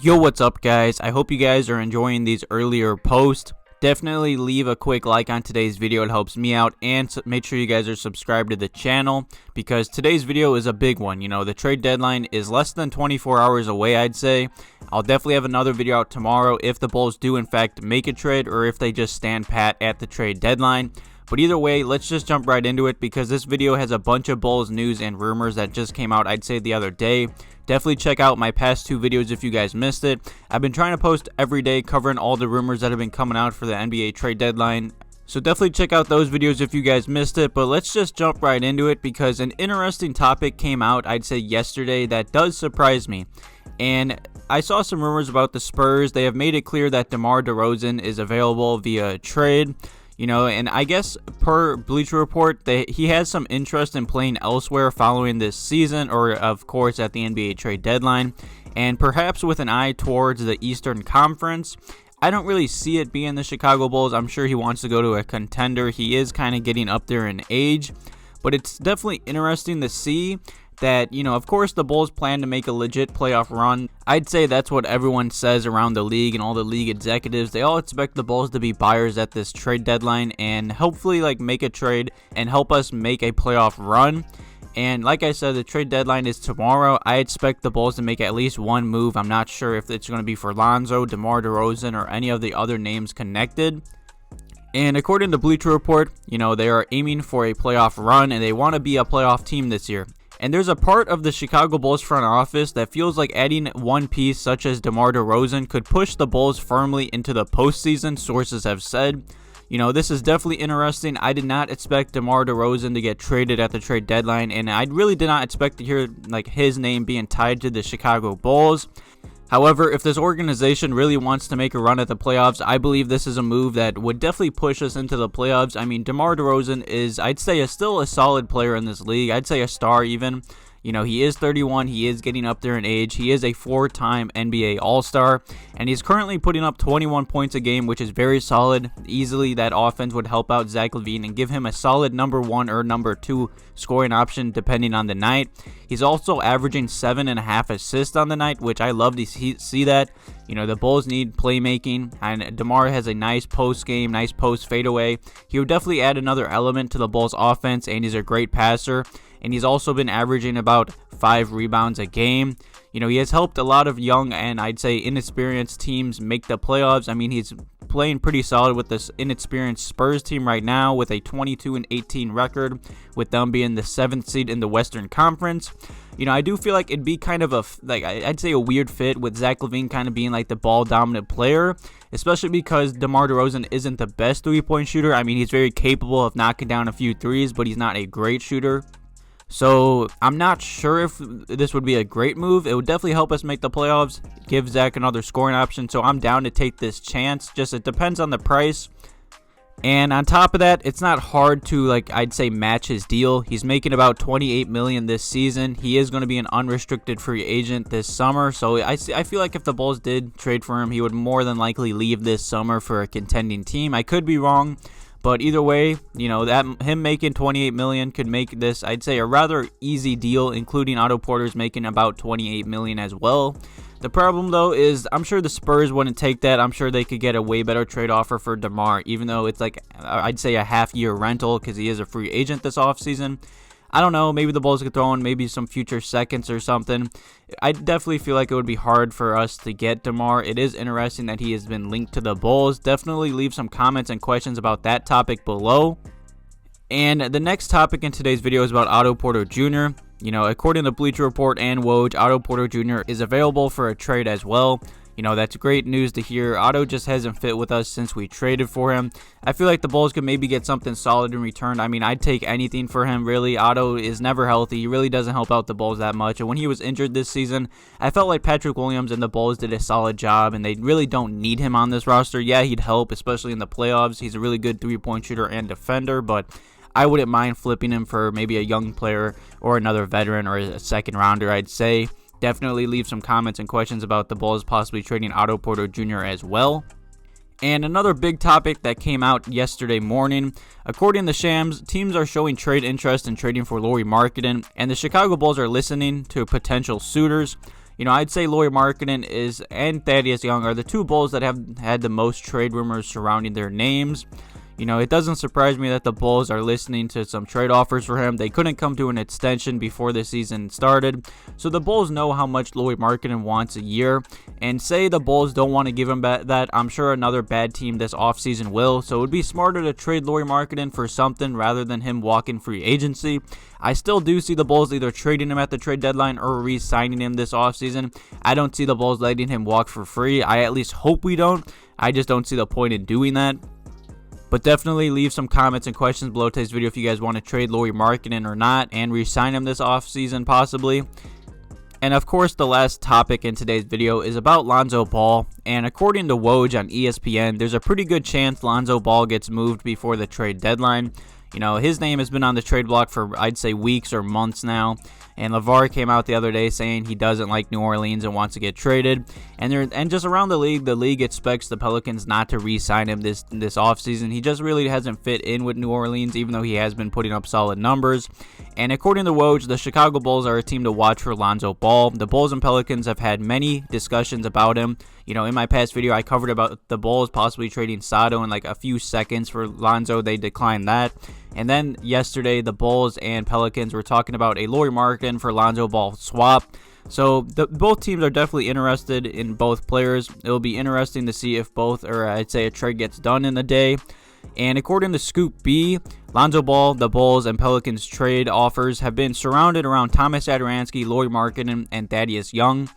Yo, what's up guys? I hope you guys are enjoying these earlier posts. Definitely leave a quick like on today's video, it helps me out, and make sure you guys are subscribed to the channel because today's video is a big one. You know, the trade deadline is less than 24 hours away, I'd say. I'll definitely have another video out tomorrow if the Bulls do in fact make a trade or if they just stand pat at the trade deadline. But either way, let's just jump right into it because this video has a bunch of Bulls news and rumors that just came out, I'd say, the other day. Definitely check out my past two videos if you guys missed it. I've been trying to post every day covering all the rumors that have been coming out for the NBA trade deadline. So definitely check out those videos if you guys missed it. But let's just jump right into it because an interesting topic came out, I'd say, yesterday that does surprise me. And I saw some rumors about the Spurs. They have made it clear that DeMar DeRozan is available via trade. You know, and I guess per Bleacher Report, he has some interest in playing elsewhere following this season, or of course at the NBA trade deadline, and perhaps with an eye towards the Eastern Conference. I don't really see it being the Chicago Bulls. I'm sure he wants to go to a contender. He is kind of getting up there in age, but it's definitely interesting to see that, you know, of course the Bulls plan to make a legit playoff run. I'd say that's what everyone says around the league and all the league executives. They all expect the Bulls to be buyers at this trade deadline and hopefully make a trade and help us make a playoff run. And like I said, the trade deadline is tomorrow. I expect the Bulls to make at least one move. I'm not sure if it's going to be for Lonzo, DeMar DeRozan, or any of the other names connected. And according to Bleacher Report, you know, they are aiming for a playoff run and they want to be a playoff team this year. And there's a part of the Chicago Bulls front office that feels like adding one piece such as DeMar DeRozan could push the Bulls firmly into the postseason, sources have said. You know, this is definitely interesting. I did not expect DeMar DeRozan to get traded at the trade deadline, and I really did not expect to hear his name being tied to the Chicago Bulls. However, if this organization really wants to make a run at the playoffs, I believe this is a move that would definitely push us into the playoffs. I mean, DeMar DeRozan is, I'd say, still a solid player in this league. I'd say a star even. You know, he is 31. He is getting up there in age. He is a four-time NBA All-Star, and he's currently putting up 21 points a game, which is very solid. Easily, that offense would help out Zach LaVine and give him a solid number one or number two scoring option, depending on the night. He's also averaging 7.5 assists on the night, which I love to see that. You know, the Bulls need playmaking, and DeMar has a nice post game, nice post fadeaway. He would definitely add another element to the Bulls offense, and he's a great passer. And he's also been averaging about 5 rebounds a game. You know, he has helped a lot of young and I'd say inexperienced teams make the playoffs. I mean, he's playing pretty solid with this inexperienced Spurs team right now with a 22-18 record, with them being the 7th seed in the Western Conference. You know, I do feel like it'd be kind of I'd say a weird fit with Zach LaVine kind of being like the ball-dominant player, especially because DeMar DeRozan isn't the best three-point shooter. I mean, he's very capable of knocking down a few threes, but he's not a great shooter. So I'm not sure if this would be a great move. It would definitely help us make the playoffs, give Zach another scoring option. So I'm down to take this chance. Just it depends on the price. And on top of that, it's not hard to, I'd say, match his deal. He's making about $28 million this season. He is going to be an unrestricted free agent this summer. So I feel like if the Bulls did trade for him, he would more than likely leave this summer for a contending team. I could be wrong. But either way, you know, that him making $28 million could make this, I'd say, a rather easy deal, including Otto Porter's making about $28 million as well. The problem, though, is I'm sure the Spurs wouldn't take that. I'm sure they could get a way better trade offer for DeMar, even though it's I'd say a half-year rental because he is a free agent this offseason. I don't know, maybe the Bulls could throw in maybe some future seconds or something. I definitely feel like it would be hard for us to get DeMar. It is interesting that he has been linked to the Bulls. Definitely leave some comments and questions about that topic below. And the next topic in today's video is about Otto Porter Jr. You know, according to Bleacher Report and Woj, Otto Porter Jr. is available for a trade as well. You know, that's great news to hear. Otto just hasn't fit with us since we traded for him. I feel like the Bulls could maybe get something solid in return. I mean, I'd take anything for him, really. Otto is never healthy. He really doesn't help out the Bulls that much. And when he was injured this season, I felt like Patrick Williams and the Bulls did a solid job, and they really don't need him on this roster. Yeah, he'd help, especially in the playoffs. He's a really good three-point shooter and defender, but I wouldn't mind flipping him for maybe a young player or another veteran or a second rounder, I'd say. Definitely leave some comments and questions about the Bulls possibly trading Otto Porter Jr. as well. And another big topic that came out yesterday morning, according to Shams, teams are showing trade interest in trading for Lauri Markkanen, and the Chicago Bulls are listening to potential suitors. I'd say Lauri Markkanen and Thaddeus Young are the two Bulls that have had the most trade rumors surrounding their names. It doesn't surprise me that the Bulls are listening to some trade offers for him. They couldn't come to an extension before the season started, so the Bulls know how much Lauri Markkanen wants a year. And say the Bulls don't want to give him that, I'm sure another bad team this offseason will. So it would be smarter to trade Lauri Markkanen for something rather than him walking free agency. I still do see the Bulls either trading him at the trade deadline or re-signing him this offseason. I don't see the Bulls letting him walk for free. I at least hope we don't. I just don't see the point in doing that. But definitely leave some comments and questions below today's video if you guys want to trade Lauri Markkanen or not and re-sign him this offseason possibly. And of course, the last topic in today's video is about Lonzo Ball. And according to Woj on ESPN, there's a pretty good chance Lonzo Ball gets moved before the trade deadline. His name has been on the trade block for, I'd say, weeks or months now. And LaVar came out the other day saying he doesn't like New Orleans and wants to get traded. And just around the league expects the Pelicans not to re-sign him this offseason. He just really hasn't fit in with New Orleans, even though he has been putting up solid numbers. And according to Woj, the Chicago Bulls are a team to watch for Lonzo Ball. The Bulls and Pelicans have had many discussions about him. In my past video, I covered about the Bulls possibly trading Sato in like a few seconds for Lonzo. They declined that. And then yesterday, the Bulls and Pelicans were talking about a Lauri Markkanen for Lonzo Ball swap. So both teams are definitely interested in both players. It'll be interesting to see if I'd say a trade gets done in the day. And according to Scoop B, Lonzo Ball, the Bulls, and Pelicans trade offers have been surrounded around Tomas Satoransky, Lauri Markkanen, and Thaddeus Young.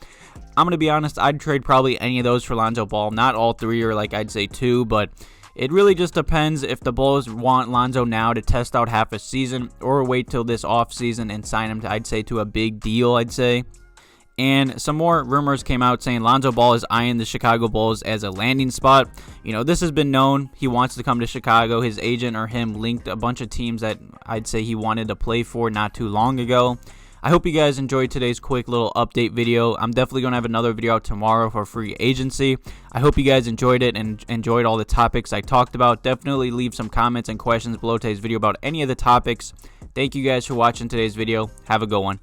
I'm going to be honest, I'd trade probably any of those for Lonzo Ball. Not all three, or like I'd say two, but it really just depends if the Bulls want Lonzo now to test out half a season or wait till this offseason and sign him to a big deal, I'd say. And some more rumors came out saying Lonzo Ball is eyeing the Chicago Bulls as a landing spot. This has been known. He wants to come to Chicago. His agent or him linked a bunch of teams that I'd say he wanted to play for not too long ago. I hope you guys enjoyed today's quick little update video. I'm definitely going to have another video out tomorrow for free agency. I hope you guys enjoyed it and enjoyed all the topics I talked about. Definitely leave some comments and questions below today's video about any of the topics. Thank you guys for watching today's video. Have a good one.